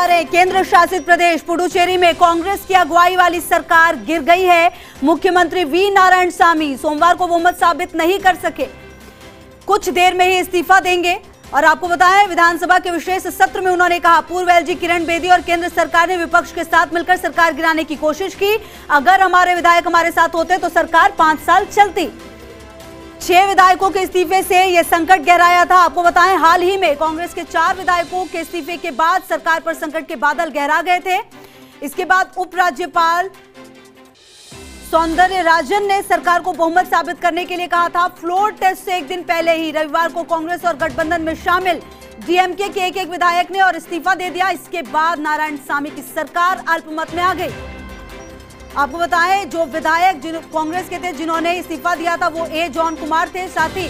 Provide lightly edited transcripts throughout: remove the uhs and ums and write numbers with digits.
बता रहे हैं, केंद्र शासित प्रदेश पुडुचेरी में कांग्रेस की अगुवाई वाली सरकार गिर गई है। मुख्यमंत्री वी नारायणसामी सोमवार को बहुमत साबित नहीं कर सके, कुछ देर में ही इस्तीफा देंगे। और आपको बताएं, विधानसभा के विशेष सत्र में उन्होंने कहा, पूर्व एलजी किरण बेदी और केंद्र सरकार ने विपक्ष के साथ मिलकर सरकार गिराने की कोशिश की। अगर हमारे विधायक हमारे साथ होते तो सरकार 5 साल चलती। 6 विधायकों के इस्तीफे से यह संकट गहराया था। आपको बताएं, हाल ही में कांग्रेस के 4 विधायकों के इस्तीफे के बाद सरकार पर संकट के बादल गहरा गए थे। इसके बाद उपराज्यपाल सौंदरराजन ने सरकार को बहुमत साबित करने के लिए कहा था। फ्लोर टेस्ट से एक दिन पहले ही रविवार को कांग्रेस और गठबंधन में शामिल डीएमके के एक विधायक ने और इस्तीफा दे दिया। इसके बाद नारायणसामी की सरकार अल्पमत में आ गई। आपको बताएं, जो विधायक कांग्रेस के थे जिन्होंने इस्तीफा दिया था वो ए जॉन कुमार थे, साथ ही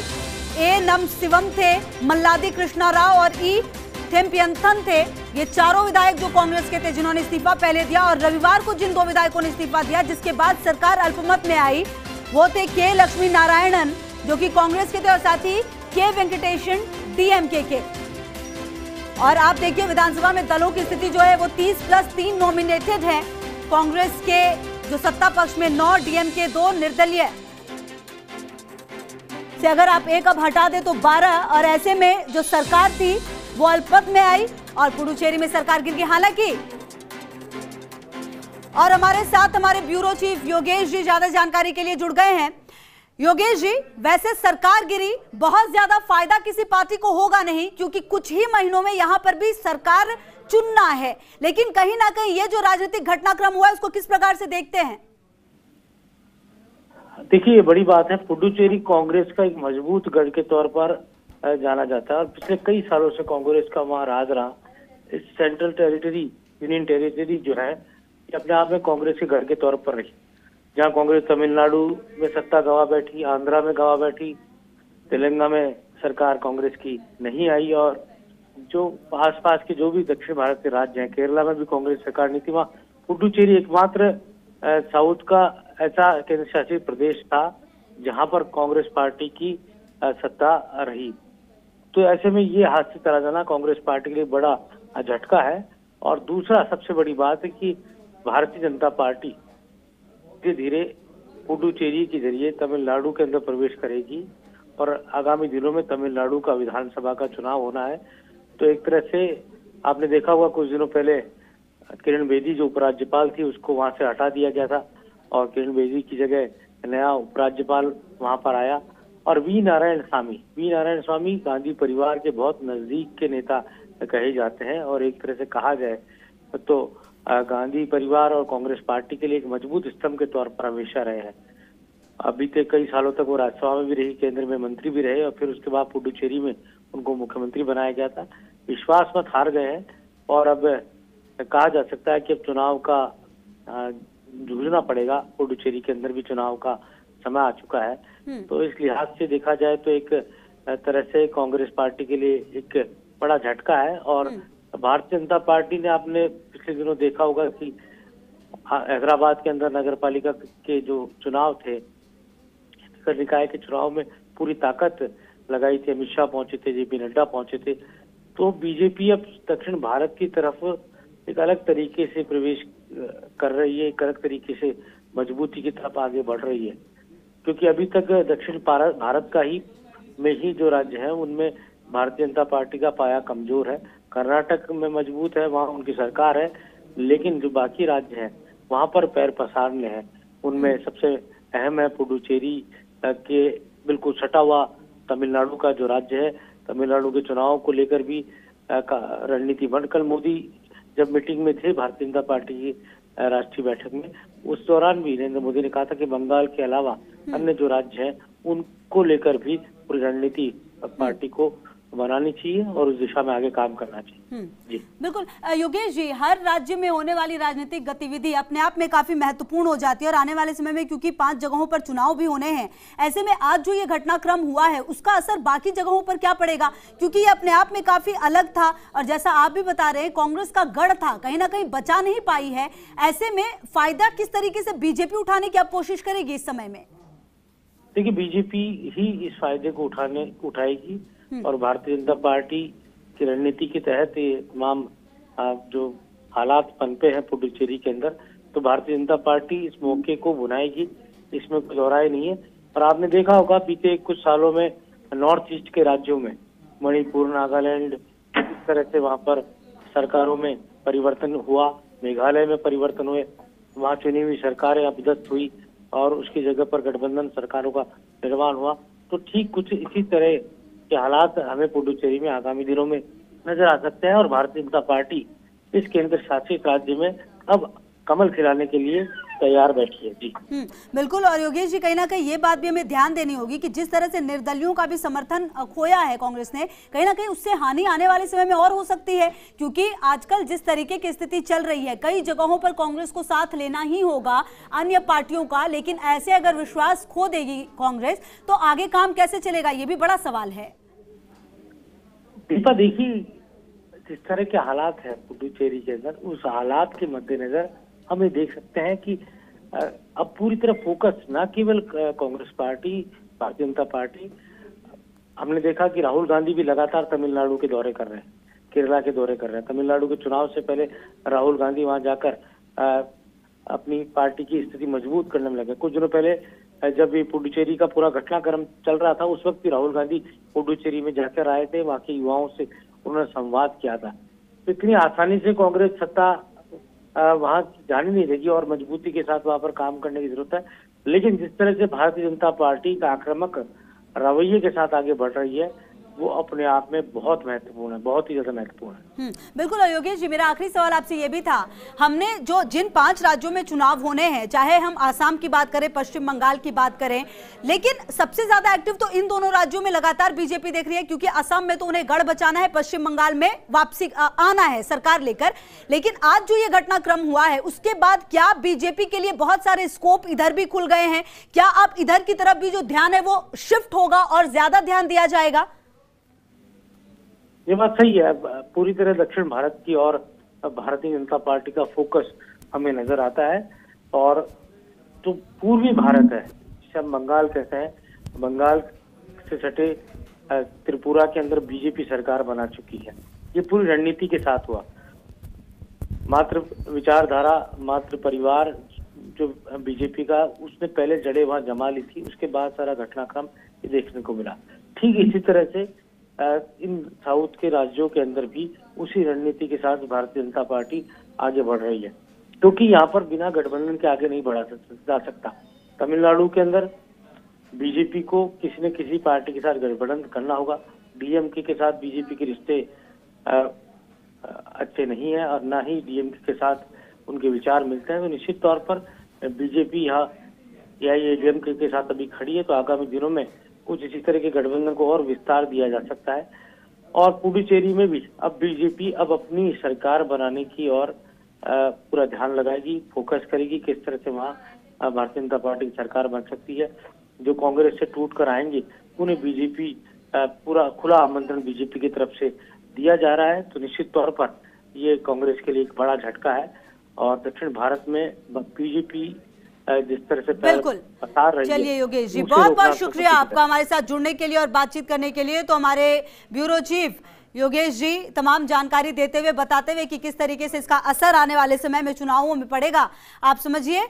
ए नम शिवम थे, मल्लादी कृष्णा राव और ई थेम्पियंथन थे। ये चारों विधायक जो कांग्रेस के थे जिन्होंने इस्तीफा पहले दिया। और रविवार को जिन 2 विधायकों ने इस्तीफा दिया जिसके बाद सरकार अल्पमत में आई, वो थे के लक्ष्मी नारायणन जो कि कांग्रेस के थे और साथ ही के वेंकटेशन डीएमके के। और आप देखिए, विधानसभा में दलों की स्थिति जो है वो 30+3 नॉमिनेटेड है। कांग्रेस के जो सत्ता पक्ष में 9, डीएमके 2, निर्दलीय से अगर आप एक अब हटा दे तो 12। और ऐसे में जो सरकार थी वो अल्पमत में आई और पुडुचेरी में सरकार गिर गई। हालांकि और हमारे साथ हमारे ब्यूरो चीफ योगेश जी ज्यादा जानकारी के लिए जुड़ गए हैं। योगेश जी, वैसे सरकार गिरी, बहुत ज्यादा फायदा किसी पार्टी को होगा नहीं क्योंकि कुछ ही महीनों में यहां पर भी सरकार चुनना है, लेकिन कहीं ना कहीं ये जो राजनीतिक घटनाक्रम हुआ है उसको किस प्रकार से देखते हैं? देखिए, ये बड़ी बात है। पुडुचेरी कांग्रेस का एक मजबूत गढ़ के तौर पर जाना जाता है और पिछले कई सालों से कांग्रेस का वहाँ राज रहा। इस सेंट्रल टेरिटरी, यूनियन टेरिटरी जो है, ये अपने आप में कांग्रेस के गढ़ के तौर पर रही। जहाँ कांग्रेस तमिलनाडु में सत्ता गंवा बैठी, आंध्रा में गंवा बैठी, तेलंगाना में सरकार कांग्रेस की नहीं आई और जो आसपास के जो भी दक्षिण भारत के राज्य हैं, केरला में भी कांग्रेस सरकार नहीं थी। वहाँ पुडुचेरी एकमात्र साउथ का ऐसा केंद्र शासित प्रदेश था जहां पर कांग्रेस पार्टी की सत्ता रही। तो ऐसे में ये हाथ से चला जाना कांग्रेस पार्टी के लिए बड़ा झटका है। और दूसरा सबसे बड़ी बात है कि भारतीय जनता पार्टी धीरे धीरे पुडुचेरी के जरिए तमिलनाडु के अंदर प्रवेश करेगी और आगामी दिनों में तमिलनाडु का विधानसभा का चुनाव होना है। तो एक तरह से आपने देखा होगा, कुछ दिनों पहले किरण बेदी जो उपराज्यपाल थी उसको वहां से हटा दिया गया था और किरण बेदी की जगह नया उपराज्यपाल वहां पर आया। और वी नारायण स्वामी गांधी परिवार के बहुत नजदीक के नेता कहे जाते हैं और एक तरह से कहा जाए तो गांधी परिवार और कांग्रेस पार्टी के लिए एक मजबूत स्तंभ के तौर पर हमेशा रहे हैं। अभी तक कई सालों तक वो राज्यसभा में भी रही, केंद्र में मंत्री भी रहे और फिर उसके बाद पुडुचेरी में उनको मुख्यमंत्री बनाया गया था। विश्वास मत हार गए हैं और अब कहा जा सकता है कि अब चुनाव का जूझना पड़ेगा। पुडुचेरी के अंदर भी चुनाव का समय आ चुका है। तो इस लिहाज से देखा जाए तो एक तरह से कांग्रेस पार्टी के लिए एक बड़ा झटका है। और भारतीय जनता पार्टी ने आपने पिछले दिनों देखा होगा कि हैदराबाद के अंदर नगर पालिका के जो चुनाव थे, नगर निकाय के चुनाव में पूरी ताकत लगाई थी। अमित शाह पहुंचे थे, जेपी नड्डा पहुंचे थे। तो बीजेपी अब दक्षिण भारत की तरफ एक अलग तरीके से प्रवेश कर रही है, एक अलग तरीके से मजबूती की तरफ आगे बढ़ रही है। क्योंकि अभी तक दक्षिण भारत का ही में ही जो राज्य है उनमें भारतीय जनता पार्टी का पाया कमजोर है। कर्नाटक में मजबूत है, वहाँ उनकी सरकार है, लेकिन जो बाकी राज्य हैं वहाँ पर पैर पसारने हैं। उनमें सबसे अहम है पुडुचेरी के बिल्कुल सटा हुआ तमिलनाडु का जो राज्य है। तमिलनाडु के चुनाव को लेकर भी रणनीति बन, कल मोदी जब मीटिंग में थे भारतीय जनता पार्टी की राष्ट्रीय बैठक में, उस दौरान भी नरेंद्र मोदी ने कहा था कि बंगाल के अलावा अन्य जो राज्य हैं उनको लेकर भी पूरी रणनीति पार्टी को बनानी चाहिए और उस दिशा में आगे काम करना चाहिए। जी बिल्कुल योगेश जी, हर राज्य में होने वाली राजनीतिक गतिविधि अपने आप में काफी महत्वपूर्ण हो जाती है और आने वाले समय में क्योंकि 5 जगहों पर चुनाव भी होने हैं, ऐसे में आज जो ये घटनाक्रम हुआ है उसका असर बाकी जगहों पर क्या पड़ेगा? क्योंकि ये अपने आप में काफी अलग था और जैसा आप भी बता रहे हैं कांग्रेस का गढ़ था, कहीं ना कहीं बचा नहीं पाई है। ऐसे में फायदा किस तरीके से बीजेपी उठाने की आप कोशिश करेगी इस समय में? देखिए, बीजेपी ही इस फायदे को उठाएगी और भारतीय जनता पार्टी की रणनीति के तहत ये तमाम जो हालात पनपे हैं पुडुचेरी के अंदर, तो भारतीय जनता पार्टी इस मौके को भुनाएगी, इसमें कोई दोहराई नहीं है। और आपने देखा होगा बीते कुछ सालों में नॉर्थ ईस्ट के राज्यों में, मणिपुर, नागालैंड, इस तरह से वहां पर सरकारों में परिवर्तन हुआ, मेघालय में परिवर्तन हुए, वहां चुनी हुई सरकारें अपदस्थ हुई और उसकी जगह पर गठबंधन सरकारों का निर्माण हुआ। तो ठीक कुछ इसी तरह के हालात हमें पुडुचेरी में आगामी दिनों में नजर आ सकते हैं और भारतीय जनता पार्टी इस केंद्र शासित राज्य में अब कमल खिलाने के लिए तैयार बैठी है। जी बिल्कुल। और योगेश जी, कहीं ना कहीं ये बात भी हमें ध्यान देनी होगी कि जिस तरह से निर्दलियों का भी समर्थन खोया है कांग्रेस ने, कहीं ना कहीं उससे हानि आने वाले समय में और हो सकती है, क्योंकि आजकल जिस तरीके की स्थिति चल रही है कई जगहों पर कांग्रेस को साथ लेना ही होगा अन्य पार्टियों का, लेकिन ऐसे अगर विश्वास खो देगी कांग्रेस तो आगे काम कैसे चलेगा, ये भी बड़ा सवाल है। दीपा, देखिए जिस तरह के हालात है पुडुचेरी के अंदर, उस हालात के मद्देनजर हम ये देख सकते हैं कि अब पूरी तरह फोकस न केवल कांग्रेस पार्टी, भारतीय जनता पार्टी, हमने देखा कि राहुल गांधी भी लगातार तमिलनाडु के दौरे कर रहे हैं, केरला के दौरे कर रहे हैं। तमिलनाडु के चुनाव से पहले राहुल गांधी वहां जाकर अपनी पार्टी की स्थिति मजबूत करने में लगे। कुछ दिनों पहले जब ये पुडुचेरी का पूरा घटनाक्रम चल रहा था, उस वक्त भी राहुल गांधी पुडुचेरी में जाकर आए थे, वहां के युवाओं से उन्होंने संवाद किया था। तो इतनी आसानी से कांग्रेस सत्ता वहां जाने नहीं देगी और मजबूती के साथ वहां पर काम करने की जरूरत है। लेकिन जिस तरह से भारतीय जनता पार्टी का आक्रामक रवैये के साथ आगे बढ़ रही है, वो अपने आप में बहुत महत्वपूर्ण है, बहुत ही ज्यादा महत्वपूर्ण है। बिल्कुल। और योगेश जी, मेरा आखिरी सवाल आपसे ये भी था, हमने जो जिन 5 राज्यों में चुनाव होने हैं, चाहे हम आसाम की बात करें, पश्चिम बंगाल की बात करें, लेकिन सबसे ज्यादा एक्टिव तो इन दोनों राज्यों में लगातार बीजेपी देख रही है, क्योंकि असम में तो उन्हें गढ़ बचाना है, पश्चिम बंगाल में वापसी आना है सरकार लेकर। लेकिन आज जो ये घटनाक्रम हुआ है उसके बाद क्या बीजेपी के लिए बहुत सारे स्कोप इधर भी खुल गए हैं? क्या अब इधर की तरफ भी जो ध्यान है वो शिफ्ट होगा और ज्यादा ध्यान दिया जाएगा? ये बात सही है। पूरी तरह दक्षिण भारत की और भारतीय जनता पार्टी का फोकस हमें नजर आता है। और जो पूर्वी भारत है, जिसे हम बंगाल कहते हैं, बंगाल से सटे त्रिपुरा के अंदर बीजेपी सरकार बना चुकी है। ये पूरी रणनीति के साथ हुआ। मात्र विचारधारा, मात्र परिवार जो बीजेपी का, उसने पहले जड़ें वहां जमा ली थी, उसके बाद सारा घटनाक्रम ये देखने को मिला। ठीक इसी तरह से इन साउथ के राज्यों के अंदर भी उसी रणनीति के साथ भारतीय जनता पार्टी आगे बढ़ रही है, क्योंकि यहाँ पर बिना गठबंधन के आगे नहीं बढ़ा जा सकता। तमिलनाडु के अंदर बीजेपी को किसी न किसी पार्टी के साथ गठबंधन करना होगा। डीएमके के साथ बीजेपी के रिश्ते अच्छे नहीं है और ना ही डीएमके के साथ उनके विचार मिलते हैं। तो निश्चित तौर पर बीजेपी यहाँ एआईएडीएमके के साथ अभी खड़ी है, तो आगामी दिनों में कुछ इसी तरह के गठबंधन को और विस्तार दिया जा सकता है। और पुडुचेरी में भी अब बीजेपी अब अपनी सरकार बनाने की और पूरा ध्यान लगाएगी, फोकस करेगी किस तरह से वहाँ भारतीय जनता पार्टी की सरकार बन सकती है। जो कांग्रेस से टूट कर आएंगे उन्हें बीजेपी पूरा खुला आमंत्रण बीजेपी की तरफ से दिया जा रहा है। तो निश्चित तौर पर ये कांग्रेस के लिए एक बड़ा झटका है और दक्षिण भारत में बीजेपी जिस तरह से बिल्कुल। चलिए योगेश जी, बहुत बहुत शुक्रिया आपका हमारे साथ जुड़ने के लिए और बातचीत करने के लिए। तो हमारे ब्यूरो चीफ योगेश जी तमाम जानकारी देते हुए, बताते हुए कि किस तरीके से इसका असर आने वाले समय में चुनावों में पड़ेगा। आप समझिए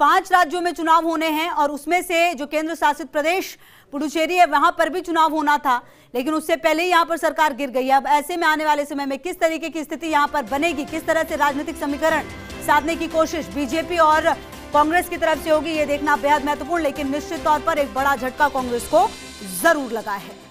5 राज्यों में चुनाव होने हैं और उसमें से जो केंद्र शासित प्रदेश पुडुचेरी है वहां पर भी चुनाव होना था, लेकिन उससे पहले ही यहाँ पर सरकार गिर गई है। अब ऐसे में आने वाले समय में किस तरीके की स्थिति यहाँ पर बनेगी, किस तरह से राजनीतिक समीकरण साधने की कोशिश बीजेपी और कांग्रेस की तरफ से होगी, ये देखना बेहद महत्वपूर्ण। लेकिन निश्चित तौर पर एक बड़ा झटका कांग्रेस को जरूर लगा है।